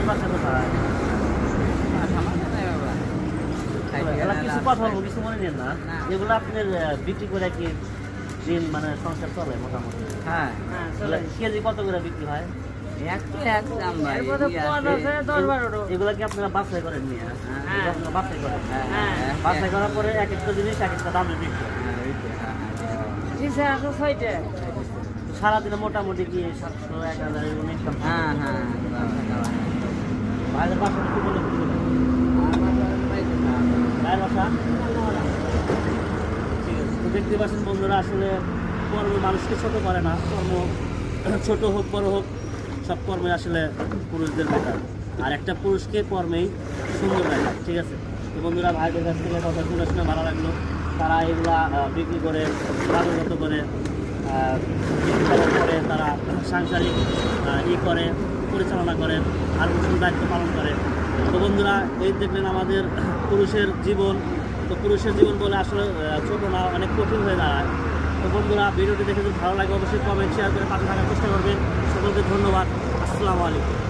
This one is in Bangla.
বাসা কোথায়? কিছু কথা বলবো, কিছু মনে নেন না। এগুলো আপনার বিক্রি করে কি দিন মানে সংসার চলে মোটামুটি? হ্যাঁ কেজি কত করে বিক্রি হয়? এগুলা কি আপনারা বাছাই করেন নিয়ে? বাছাই করেন, বাছাই করার পরে এক একটা জিনিস এক একটা দামে বিক্রি হয়। সারাদিনে মোটামুটি কি 700-1000 এরকম ইনকাম? ভাইদের বাসা কি বলে ভাইয়ের বাসা? ঠিক আছে, তো দেখতে পাচ্ছেন বন্ধুরা, আসলে কর্ম মানুষকে ছোট করে না। কর্ম ছোট হোক বড় হোক, সব কর্মে আসলে পুরুষদের বেটার। আর একটা পুরুষকে কর্মেই সুন্দর দেখায়। ঠিক আছে, তো বন্ধুরা ভাইদের কাছ থেকে কথা শুনে ভালো লাগলো। তারা এগুলা বিক্রি করে বাজারগত করে করে তারা সাংসারিক করে পরিচালনা করে আর কিছু দায়িত্ব পালন করে। তো বন্ধুরা, এই দেখলেন আমাদের পুরুষের জীবন। তো পুরুষের জীবন বলে আসলে ছোটো না, অনেক কঠিন হয়ে দাঁড়ায়। তো বন্ধুরা, ভিডিওটি দেখে যদি ভালো লাগে অবশ্যই কমেন্ট শেয়ার করে পাশে থাকার চেষ্টা করবেন। সকলকে ধন্যবাদ। আসসালামু আলাইকুম।